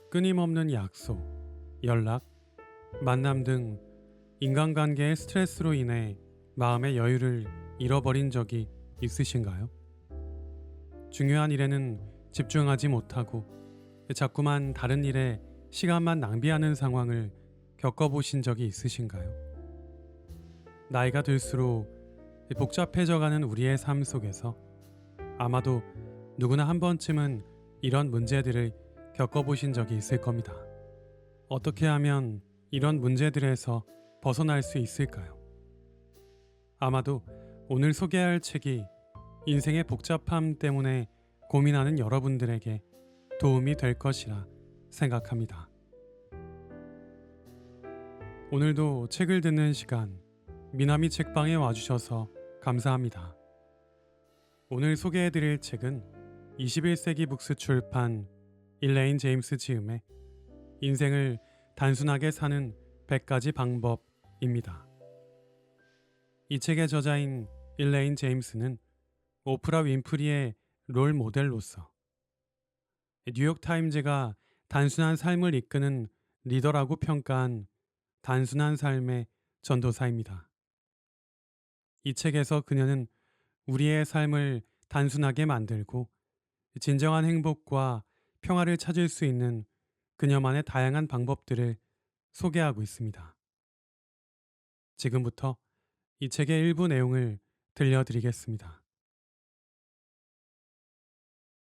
끊임없는 약속, 연락, 만남 등 인간관계의 스트레스로 인해 마음의 여유를 잃어버린 적이 있으신가요? 중요한 일에는 집중하지 못하고 자꾸만 다른 일에 시간만 낭비하는 상황을 겪어보신 적이 있으신가요? 나이가 들수록 복잡해져가는 우리의 삶 속에서 아마도 누구나 한 번쯤은 이런 문제들을 겪어보신 적이 있을 겁니다. 어떻게 하면 이런 문제들에서 벗어날 수 있을까요? 아마도 오늘 소개할 책이 인생의 복잡함 때문에 고민하는 여러분들에게 도움이 될 것이라 생각합니다. 오늘도 책을 듣는 시간, 미나미 책방에 와주셔서 감사합니다. 오늘 소개해드릴 책은 21세기 북스 출판 일레인 제임스 지음의 인생을 단순하게 사는 100가지 방법입니다. 이 책의 저자인 일레인 제임스는 오프라 윈프리의 롤 모델로서 뉴욕타임즈가 단순한 삶을 이끄는 리더라고 평가한 단순한 삶의 전도사입니다. 이 책에서 그녀는 우리의 삶을 단순하게 만들고 진정한 행복과 평화를 찾을 수 있는 그녀만의 다양한 방법들을 소개하고 있습니다. 지금부터 이 책의 일부 내용을 들려드리겠습니다.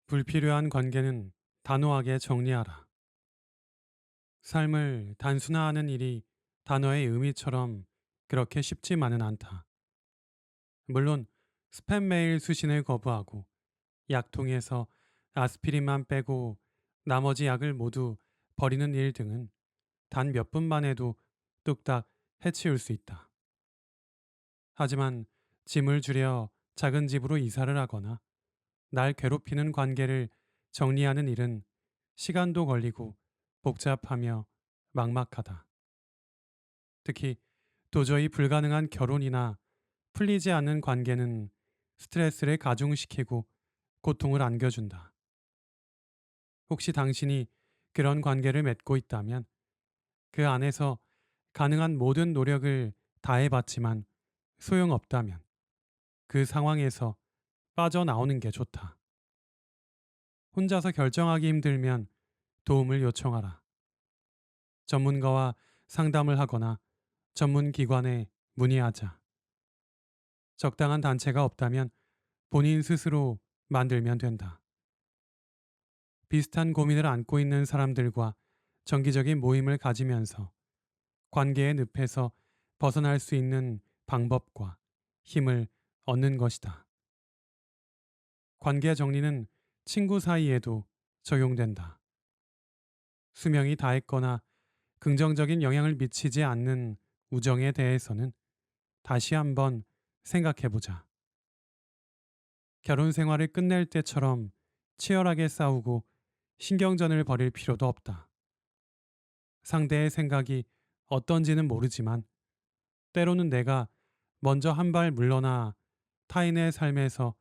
불필요한 관계는 단호하게 정리하라. 삶을 단순화하는 일이 단어의 의미처럼 그렇게 쉽지만은 않다. 물론 스팸 메일 수신을 거부하고 약통에서 아스피린만 빼고 나머지 약을 모두 버리는 일 등은 단 몇 분만 해도 뚝딱 해치울 수 있다. 하지만 짐을 줄여 작은 집으로 이사를 하거나 날 괴롭히는 관계를 정리하는 일은 시간도 걸리고 복잡하며 막막하다. 특히 도저히 불가능한 결혼이나 풀리지 않는 관계는 스트레스를 가중시키고 고통을 안겨준다. 혹시 당신이 그런 관계를 맺고 있다면 그 안에서 가능한 모든 노력을 다해봤지만 소용없다면 그 상황에서 빠져나오는 게 좋다. 혼자서 결정하기 힘들면 도움을 요청하라. 전문가와 상담을 하거나 전문 기관에 문의하자. 적당한 단체가 없다면 본인 스스로 만들면 된다. 비슷한 고민을 안고 있는 사람들과 정기적인 모임을 가지면서 관계의 늪에서 벗어날 수 있는 방법과 힘을 얻는 것이다. 관계 정리는 친구 사이에도 적용된다. 수명이 다했거나 긍정적인 영향을 미치지 않는 우정에 대해서는 다시 한번 생각해 보자. 결혼 생활을 끝낼 때처럼 치열하게 싸우고 신경전을 벌일 필요도 없다. 상대의 생각이 어떤지는 모르지만 때로는 내가 먼저 한 발 물러나 타인의 삶에서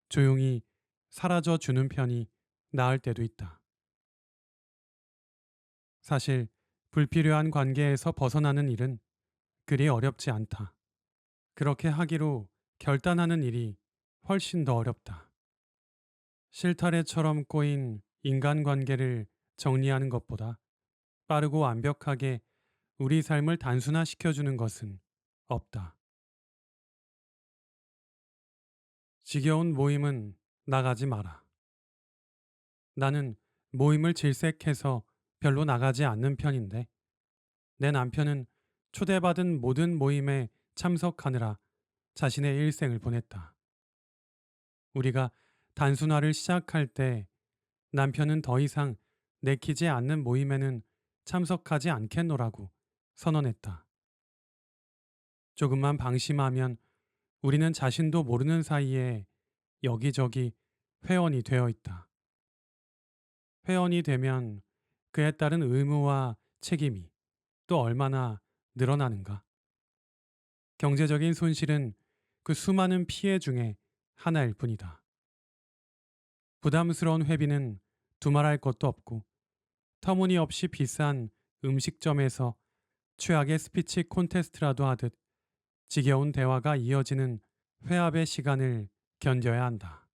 조용히 사라져 주는 편이 나을 때도 있다. 사실 불필요한 관계에서 벗어나는 일은 그리 어렵지 않다. 그렇게 하기로 결단하는 일이 훨씬 더 어렵다. 실타래처럼 꼬인 인간관계를 정리하는 것보다 빠르고 완벽하게 우리 삶을 단순화시켜주는 것은 없다. 지겨운 모임은 나가지 마라. 나는 모임을 질색해서 별로 나가지 않는 편인데 내 남편은 초대받은 모든 모임에 참석하느라 자신의 일생을 보냈다. 우리가 단순화를 시작할 때 남편은 더 이상 내키지 않는 모임에는 참석하지 않겠노라고 선언했다. 조금만 방심하면 우리는 자신도 모르는 사이에 여기저기 회원이 되어 있다. 회원이 되면 그에 따른 의무와 책임이 또 얼마나 늘어나는가. 경제적인 손실은 그 수많은 피해 중에 하나일 뿐이다. 부담스러운 회비는 두말할 것도 없고 터무니없이 비싼 음식점에서 최악의 스피치 콘테스트라도 하듯 지겨운 대화가 이어지는 회합의 시간을 견뎌야 한다.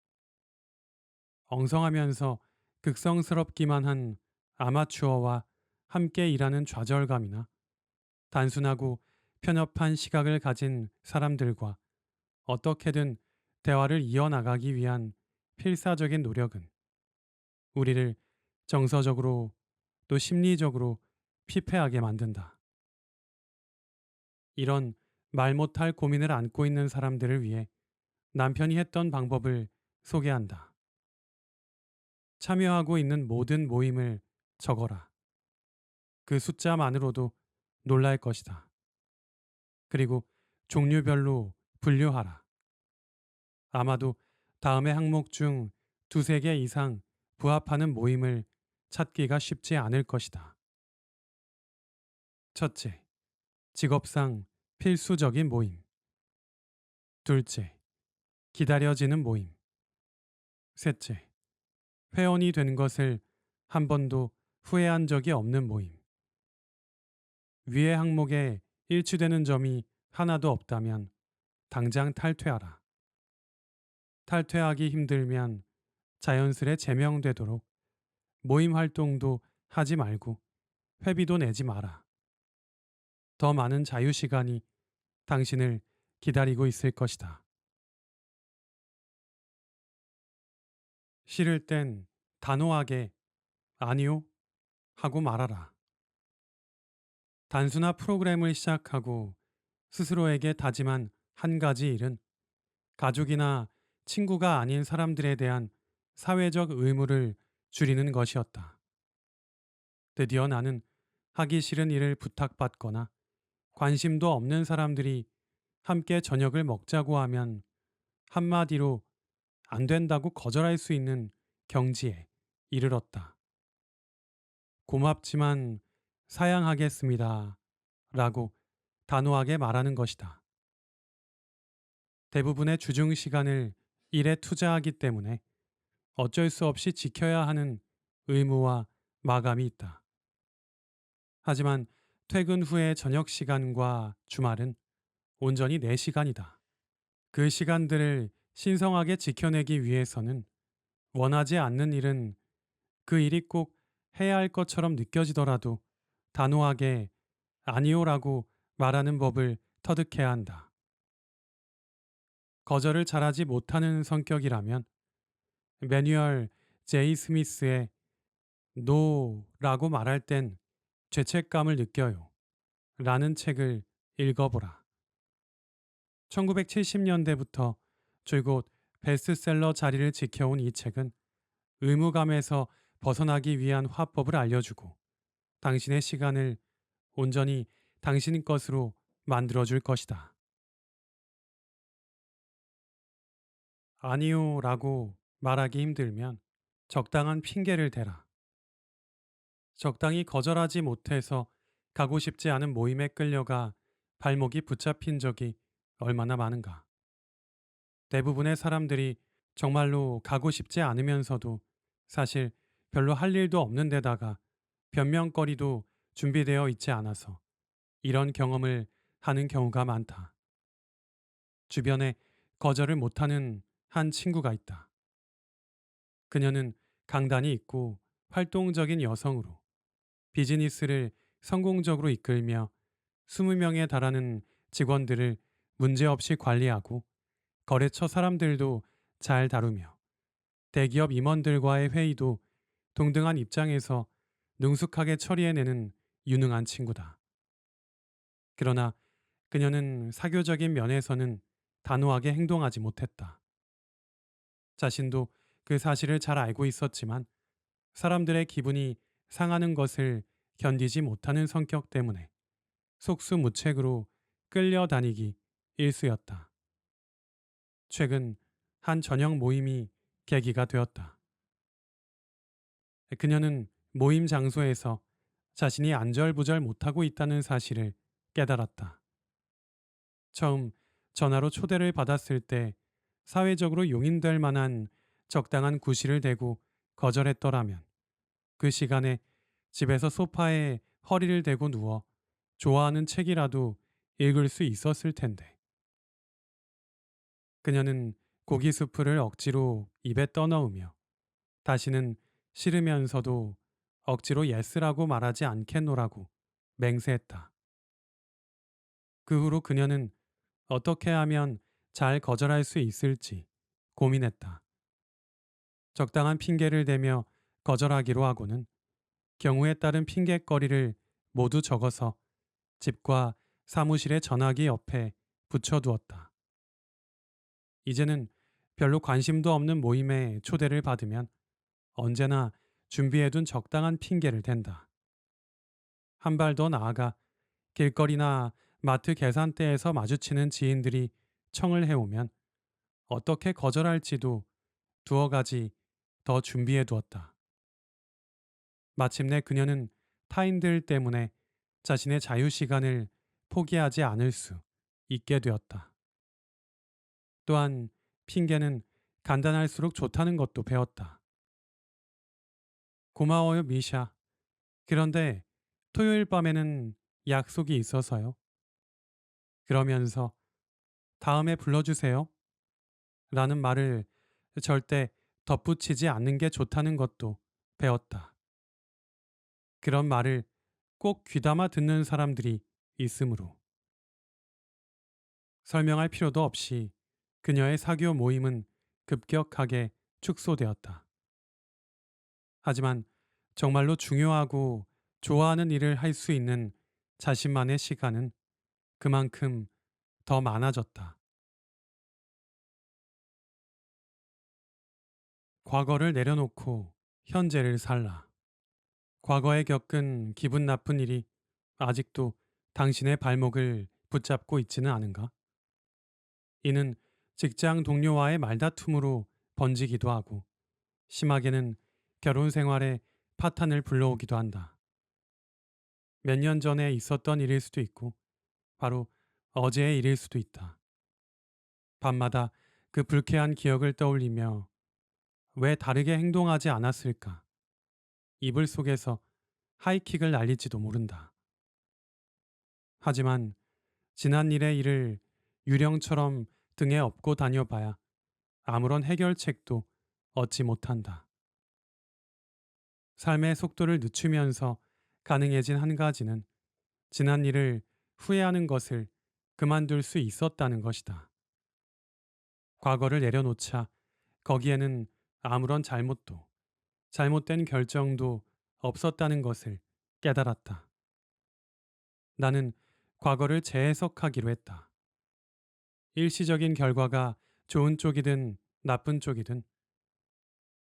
엉성하면서 극성스럽기만 한 아마추어와 함께 일하는 좌절감이나 단순하고 편협한 시각을 가진 사람들과 어떻게든 대화를 이어나가기 위한 필사적인 노력은 우리를 정서적으로 또 심리적으로 피폐하게 만든다. 이런 말 못할 고민을 안고 있는 사람들을 위해 남편이 했던 방법을 소개한다. 참여하고 있는 모든 모임을 적어라. 그 숫자만으로도 놀랄 것이다. 그리고 종류별로 분류하라. 아마도 다음의 항목 중 두세 개 이상 부합하는 모임을 찾기가 쉽지 않을 것이다. 첫째, 직업상 필수적인 모임. 둘째, 기다려지는 모임. 셋째, 회원이 된 것을 한 번도 후회한 적이 없는 모임. 위의 항목에 일치되는 점이 하나도 없다면 당장 탈퇴하라. 탈퇴하기 힘들면 자연스레 제명되도록 모임 활동도 하지 말고 회비도 내지 마라. 더 많은 자유 시간이 당신을 기다리고 있을 것이다. 싫을 땐 단호하게 아니요 하고 말하라. 단순화 프로그램을 시작하고 스스로에게 다짐한 한 가지 일은 가족이나 친구가 아닌 사람들에 대한 사회적 의무를 줄이는 것이었다. 드디어 나는 하기 싫은 일을 부탁받거나 관심도 없는 사람들이 함께 저녁을 먹자고 하면 한마디로 안 된다고 거절할 수 있는 경지에 이르렀다. 고맙지만 사양하겠습니다. 라고 단호하게 말하는 것이다. 대부분의 주중 시간을 일에 투자하기 때문에 어쩔 수 없이 지켜야 하는 의무와 마감이 있다. 하지만 퇴근 후의 저녁 시간과 주말은 온전히 내 시간이다. 그 시간들을 신성하게 지켜내기 위해서는 원하지 않는 일은 그 일이 꼭 해야 할 것처럼 느껴지더라도 단호하게 아니요라고 말하는 법을 터득해야 한다. 거절을 잘하지 못하는 성격이라면 매뉴얼 제이 스미스의 노라고 말할 땐 죄책감을 느껴요. 라는 책을 읽어보라. 1970년대부터 줄곧 베스트셀러 자리를 지켜온 이 책은 의무감에서 벗어나기 위한 화법을 알려주고 당신의 시간을 온전히 당신 것으로 만들어줄 것이다. 아니요 라고 말하기 힘들면 적당한 핑계를 대라. 적당히 거절하지 못해서 가고 싶지 않은 모임에 끌려가 발목이 붙잡힌 적이 얼마나 많은가. 대부분의 사람들이 정말로 가고 싶지 않으면서도 사실 별로 할 일도 없는 데다가 변명거리도 준비되어 있지 않아서 이런 경험을 하는 경우가 많다. 주변에 거절을 못하는 한 친구가 있다. 그녀는 강단이 있고 활동적인 여성으로 비즈니스를 성공적으로 이끌며 20명에 달하는 직원들을 문제없이 관리하고 거래처 사람들도 잘 다루며 대기업 임원들과의 회의도 동등한 입장에서 능숙하게 처리해내는 유능한 친구다. 그러나 그녀는 사교적인 면에서는 단호하게 행동하지 못했다. 자신도 그 사실을 잘 알고 있었지만 사람들의 기분이 상하는 것을 견디지 못하는 성격 때문에 속수무책으로 끌려다니기 일쑤였다. 최근 한 저녁 모임이 계기가 되었다. 그녀는 모임 장소에서 자신이 안절부절 못하고 있다는 사실을 깨달았다. 처음 전화로 초대를 받았을 때 사회적으로 용인될 만한 적당한 구실을 대고 거절했더라면 그 시간에 집에서 소파에 허리를 대고 누워 좋아하는 책이라도 읽을 수 있었을 텐데. 그녀는 고기 수프를 억지로 입에 떠넣으며 다시는 싫으면서도 억지로 예스라고 말하지 않겠노라고 맹세했다. 그 후로 그녀는 어떻게 하면 잘 거절할 수 있을지 고민했다. 적당한 핑계를 대며 거절하기로 하고는 경우에 따른 핑계거리를 모두 적어서 집과 사무실의 전화기 옆에 붙여두었다. 이제는 별로 관심도 없는 모임에 초대를 받으면 언제나 준비해둔 적당한 핑계를 댄다. 한 발 더 나아가 길거리나 마트 계산대에서 마주치는 지인들이 청을 해오면 어떻게 거절할지도 두어 가지 더 준비해 두었다. 마침내 그녀는 타인들 때문에 자신의 자유 시간을 포기하지 않을 수 있게 되었다. 또한 핑계는 간단할수록 좋다는 것도 배웠다. 고마워요, 미샤. 그런데 토요일 밤에는 약속이 있어서요. 그러면서 다음에 불러주세요. 라는 말을 절대 덧붙이지 않는 게 좋다는 것도 배웠다. 그런 말을 꼭 귀담아 듣는 사람들이 있으므로. 설명할 필요도 없이 그녀의 사교 모임은 급격하게 축소되었다. 하지만 정말로 중요하고 좋아하는 일을 할 수 있는 자신만의 시간은 그만큼 더 많아졌다. 과거를 내려놓고 현재를 살라. 과거에 겪은 기분 나쁜 일이 아직도 당신의 발목을 붙잡고 있지는 않은가? 이는 직장 동료와의 말다툼으로 번지기도 하고 심하게는 결혼 생활에 파탄을 불러오기도 한다. 몇 년 전에 있었던 일일 수도 있고 바로 어제의 일일 수도 있다. 밤마다 그 불쾌한 기억을 떠올리며 왜 다르게 행동하지 않았을까? 이불 속에서 하이킥을 날릴지도 모른다. 하지만 지난 일의 일을 유령처럼 등에 업고 다녀봐야 아무런 해결책도 얻지 못한다. 삶의 속도를 늦추면서 가능해진 한 가지는 지난 일을 후회하는 것을 그만둘 수 있었다는 것이다. 과거를 내려놓자 거기에는 아무런 잘못도 잘못된 결정도 없었다는 것을 깨달았다. 나는 과거를 재해석하기로 했다. 일시적인 결과가 좋은 쪽이든 나쁜 쪽이든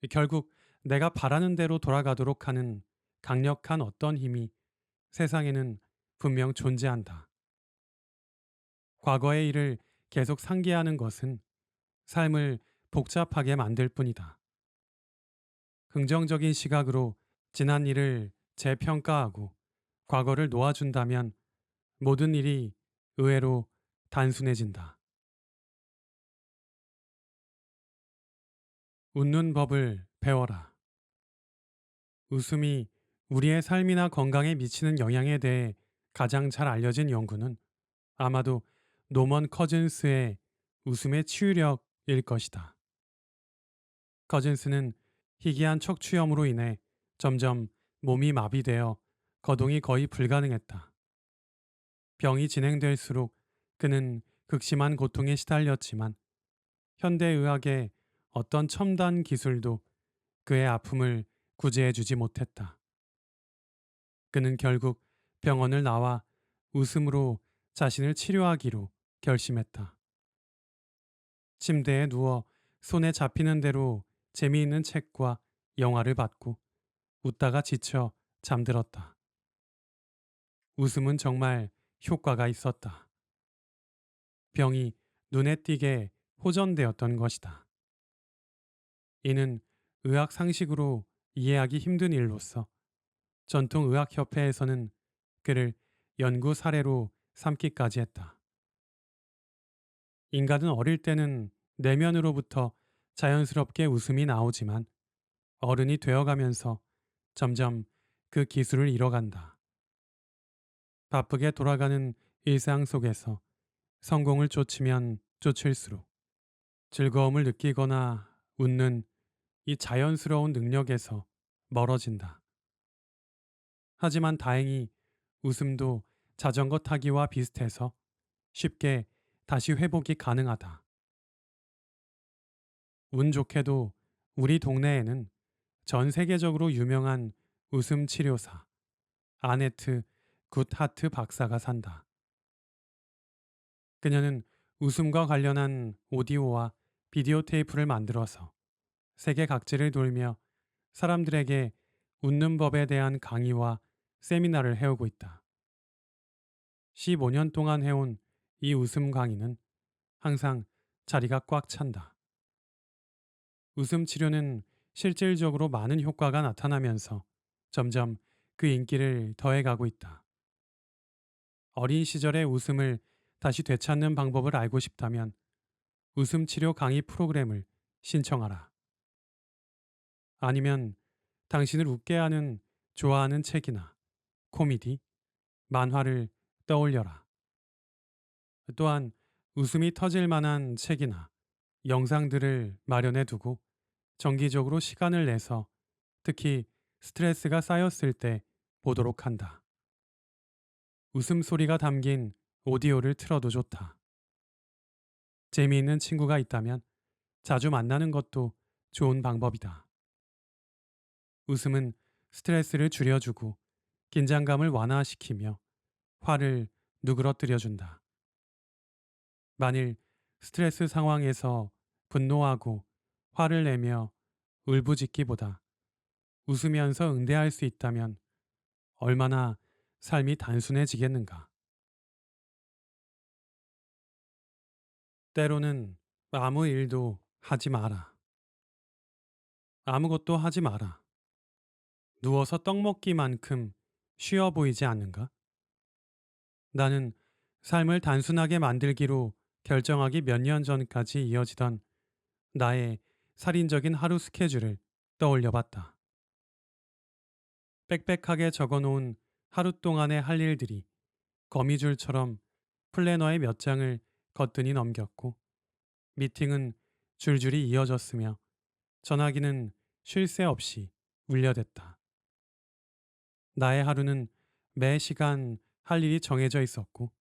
결국 내가 바라는 대로 돌아가도록 하는 강력한 어떤 힘이 세상에는 분명 존재한다. 과거의 일을 계속 상기하는 것은 삶을 복잡하게 만들 뿐이다. 긍정적인 시각으로 지난 일을 재평가하고 과거를 놓아준다면 모든 일이 의외로 단순해진다. 웃는 법을 배워라. 웃음이 우리의 삶이나 건강에 미치는 영향에 대해 가장 잘 알려진 연구는 아마도 노먼 커즌스의 웃음의 치유력일 것이다. 커즌스는 희귀한 척추염으로 인해 점점 몸이 마비되어 거동이 거의 불가능했다. 병이 진행될수록 그는 극심한 고통에 시달렸지만 현대의학의 어떤 첨단 기술도 그의 아픔을 구제해주지 못했다. 그는 결국 병원을 나와 웃음으로 자신을 치료하기로 결심했다. 침대에 누워 손에 잡히는 대로 재미있는 책과 영화를 봤고 웃다가 지쳐 잠들었다. 웃음은 정말 효과가 있었다. 병이 눈에 띄게 호전되었던 것이다. 이는 의학 상식으로 이해하기 힘든 일로서 전통의학협회에서는 그를 연구 사례로 삼기까지 했다. 인간은 어릴 때는 내면으로부터 자연스럽게 웃음이 나오지만 어른이 되어가면서 점점 그 기술을 잃어간다. 바쁘게 돌아가는 일상 속에서 성공을 쫓으면 쫓을수록 즐거움을 느끼거나 웃는 이 자연스러운 능력에서 멀어진다. 하지만 다행히 웃음도 자전거 타기와 비슷해서 쉽게 다시 회복이 가능하다. 운 좋게도 우리 동네에는 전 세계적으로 유명한 웃음 치료사 아네트 굿하트 박사가 산다. 그녀는 웃음과 관련한 오디오와 비디오 테이프를 만들어서 세계 각지를 돌며 사람들에게 웃는 법에 대한 강의와 세미나를 해오고 있다. 15년 동안 해온 이 웃음 강의는 항상 자리가 꽉 찬다. 웃음 치료는 실질적으로 많은 효과가 나타나면서 점점 그 인기를 더해가고 있다. 어린 시절의 웃음을 다시 되찾는 방법을 알고 싶다면 웃음 치료 강의 프로그램을 신청하라. 아니면 당신을 웃게 하는 좋아하는 책이나 코미디, 만화를 떠올려라. 또한 웃음이 터질 만한 책이나 영상들을 마련해 두고 정기적으로 시간을 내서 특히 스트레스가 쌓였을 때 보도록 한다. 웃음소리가 담긴 오디오를 틀어도 좋다. 재미있는 친구가 있다면 자주 만나는 것도 좋은 방법이다. 웃음은 스트레스를 줄여주고 긴장감을 완화시키며 화를 누그러뜨려준다. 만일 스트레스 상황에서 분노하고 화를 내며 울부짖기보다 웃으면서 응대할 수 있다면 얼마나 삶이 단순해지겠는가. 때로는 아무 일도 하지 마라. 아무것도 하지 마라. 누워서 떡 먹기만큼 쉬워 보이지 않는가? 나는 삶을 단순하게 만들기로 결정하기 몇 년 전까지 이어지던 나의 살인적인 하루 스케줄을 떠올려 봤다. 빽빽하게 적어 놓은 하루 동안의 할 일들이 거미줄처럼 플래너의 몇 장을 거뜬히 넘겼고, 미팅은 줄줄이 이어졌으며 전화기는 쉴 새 없이 울려댔다. 나의 하루는 매 시간 할 일이 정해져 있었고,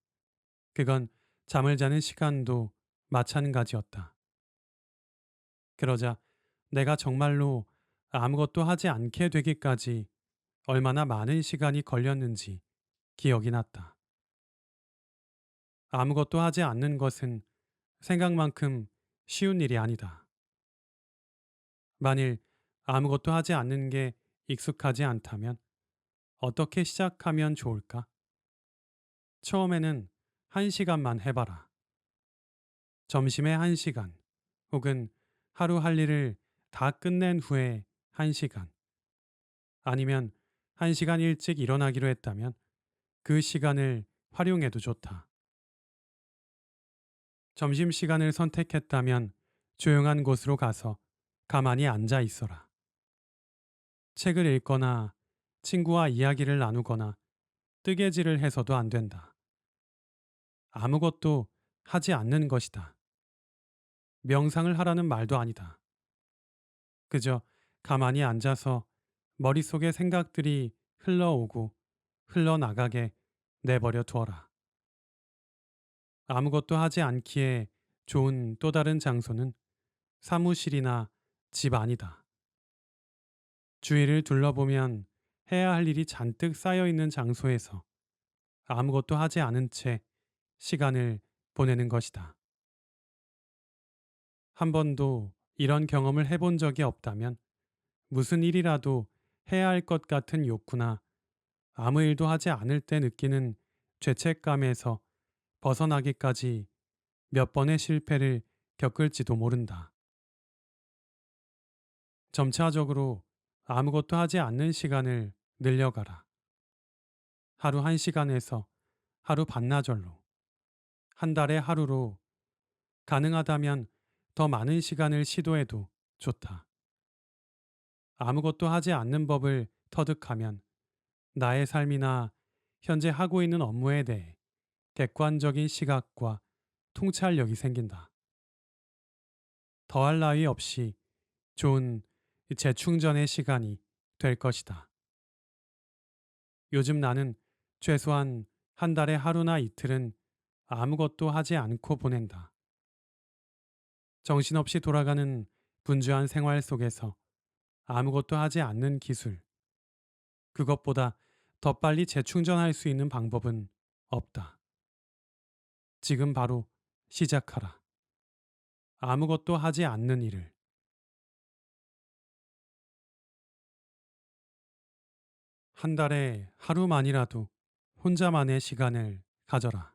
그건 잠을 자는 시간도 마찬가지였다. 그러자 내가 정말로 아무것도 하지 않게 되기까지 얼마나 많은 시간이 걸렸는지 기억이 났다. 아무것도 하지 않는 것은 생각만큼 쉬운 일이 아니다. 만일 아무것도 하지 않는 게 익숙하지 않다면 어떻게 시작하면 좋을까? 처음에는 1시간만 해봐라. 점심에 1시간, 혹은 하루 할 일을 다 끝낸 후에 1시간, 아니면 1시간 일찍 일어나기로 했다면 그 시간을 활용해도 좋다. 점심시간을 선택했다면 조용한 곳으로 가서 가만히 앉아 있어라. 책을 읽거나 친구와 이야기를 나누거나 뜨개질을 해서도 안 된다. 아무것도 하지 않는 것이다. 명상을 하라는 말도 아니다. 그저 가만히 앉아서 머릿속의 생각들이 흘러오고 흘러나가게 내버려 두어라. 아무것도 하지 않기에 좋은 또 다른 장소는 사무실이나 집 안이다. 주위를 둘러보면 해야 할 일이 잔뜩 쌓여 있는 장소에서 아무것도 하지 않은 채 시간을 보내는 것이다. 한 번도 이런 경험을 해본 적이 없다면 무슨 일이라도 해야 할 것 같은 욕구나 아무 일도 하지 않을 때 느끼는 죄책감에서 벗어나기까지 몇 번의 실패를 겪을지도 모른다. 점차적으로 아무것도 하지 않는 시간을 늘려가라. 하루 1시간에서 하루 반나절로, 한 달에 하루로, 가능하다면 더 많은 시간을 시도해도 좋다. 아무것도 하지 않는 법을 터득하면 나의 삶이나 현재 하고 있는 업무에 대해 객관적인 시각과 통찰력이 생긴다. 더할 나위 없이 좋은 재충전의 시간이 될 것이다. 요즘 나는 최소한 한 달에 하루나 이틀은 아무것도 하지 않고 보낸다. 정신없이 돌아가는 분주한 생활 속에서 아무것도 하지 않는 기술, 그것보다 더 빨리 재충전할 수 있는 방법은 없다. 지금 바로 시작하라. 아무것도 하지 않는 일을. 한 달에 하루만이라도 혼자만의 시간을 가져라.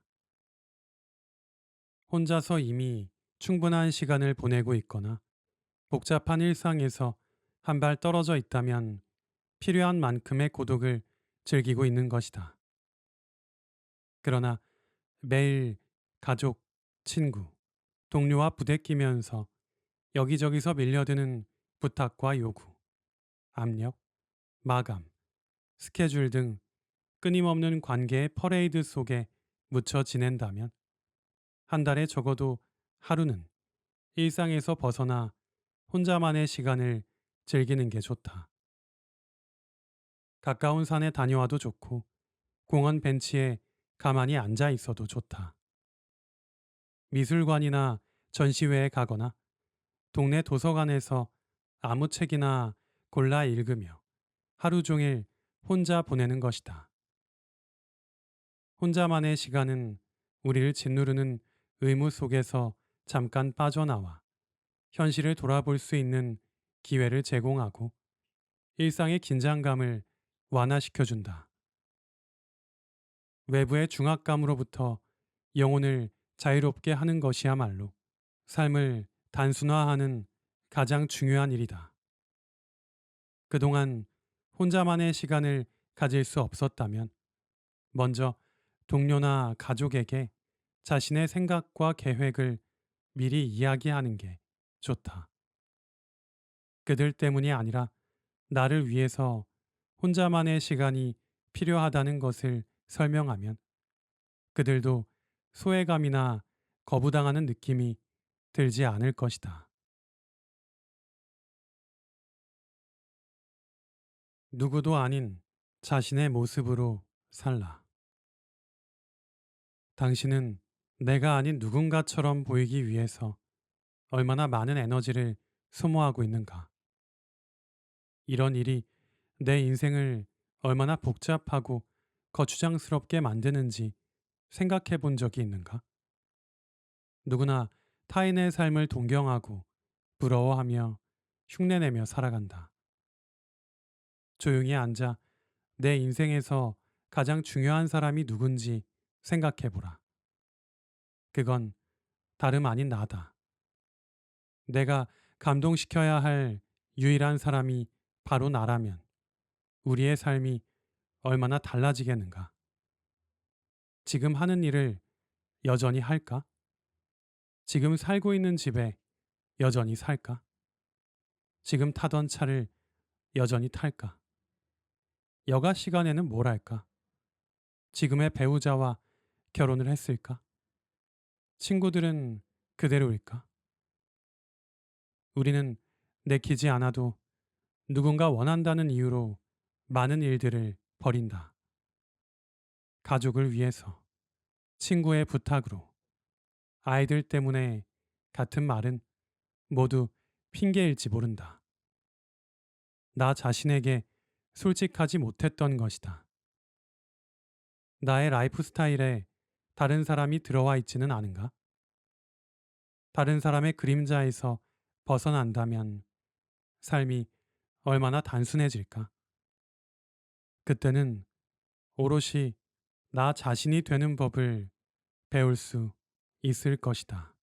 혼자서 이미 충분한 시간을 보내고 있거나 복잡한 일상에서 한 발 떨어져 있다면 필요한 만큼의 고독을 즐기고 있는 것이다. 그러나 매일 가족, 친구, 동료와 부대끼면서 여기저기서 밀려드는 부탁과 요구, 압력, 마감, 스케줄 등 끊임없는 관계의 퍼레이드 속에 묻혀 지낸다면 한 달에 적어도 하루는 일상에서 벗어나 혼자만의 시간을 즐기는 게 좋다. 가까운 산에 다녀와도 좋고 공원 벤치에 가만히 앉아 있어도 좋다. 미술관이나 전시회에 가거나 동네 도서관에서 아무 책이나 골라 읽으며 하루 종일 혼자 보내는 것이다. 혼자만의 시간은 우리를 짓누르는 의무 속에서 잠깐 빠져나와 현실을 돌아볼 수 있는 기회를 제공하고 일상의 긴장감을 완화시켜준다. 외부의 중압감으로부터 영혼을 자유롭게 하는 것이야말로 삶을 단순화하는 가장 중요한 일이다. 그동안 혼자만의 시간을 가질 수 없었다면 먼저 동료나 가족에게 자신의 생각과 계획을 미리 이야기하는 게 좋다. 그들 때문이 아니라 나를 위해서 혼자만의 시간이 필요하다는 것을 설명하면 그들도 소외감이나 거부당하는 느낌이 들지 않을 것이다. 누구도 아닌 자신의 모습으로 살라. 당신은 내가 아닌 누군가처럼 보이기 위해서 얼마나 많은 에너지를 소모하고 있는가. 이런 일이 내 인생을 얼마나 복잡하고 거추장스럽게 만드는지 생각해 본 적이 있는가? 누구나 타인의 삶을 동경하고 부러워하며 흉내내며 살아간다. 조용히 앉아 내 인생에서 가장 중요한 사람이 누군지 생각해 보라. 그건 다름 아닌 나다. 내가 감동시켜야 할 유일한 사람이 바로 나라면 우리의 삶이 얼마나 달라지겠는가? 지금 하는 일을 여전히 할까? 지금 살고 있는 집에 여전히 살까? 지금 타던 차를 여전히 탈까? 여가 시간에는 뭘 할까? 지금의 배우자와 결혼을 했을까? 친구들은 그대로일까? 우리는 내키지 않아도 누군가 원한다는 이유로 많은 일들을 버린다. 가족을 위해서, 친구의 부탁으로, 아이들 때문에 같은 말은 모두 핑계일지 모른다. 나 자신에게 솔직하지 못했던 것이다. 나의 라이프 스타일에 다른 사람이 들어와 있지는 않은가? 다른 사람의 그림자에서 벗어난다면 삶이 얼마나 단순해질까? 그때는 오롯이 나 자신이 되는 법을 배울 수 있을 것이다.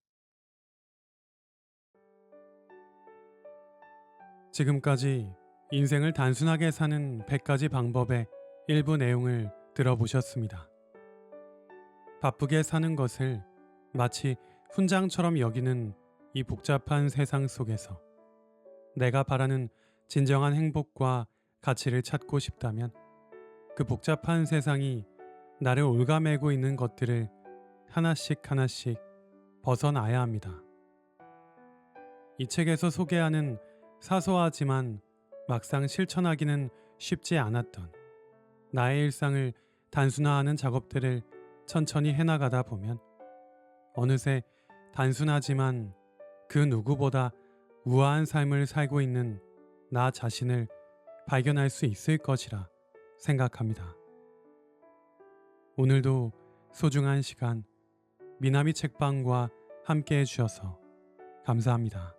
지금까지 인생을 단순하게 사는 100가지 방법의 일부 내용을 들어보셨습니다. 바쁘게 사는 것을 마치 훈장처럼 여기는 이 복잡한 세상 속에서 내가 바라는 진정한 행복과 가치를 찾고 싶다면 그 복잡한 세상이 나를 올가매고 있는 것들을 하나씩 하나씩 벗어나야 합니다. 이 책에서 소개하는 사소하지만 막상 실천하기는 쉽지 않았던 나의 일상을 단순화하는 작업들을 천천히 해나가다 보면 어느새 단순하지만 그 누구보다 우아한 삶을 살고 있는 나 자신을 발견할 수 있을 것이라 생각합니다. 오늘도 소중한 시간 미나미 책방과 함께 해주셔서 감사합니다.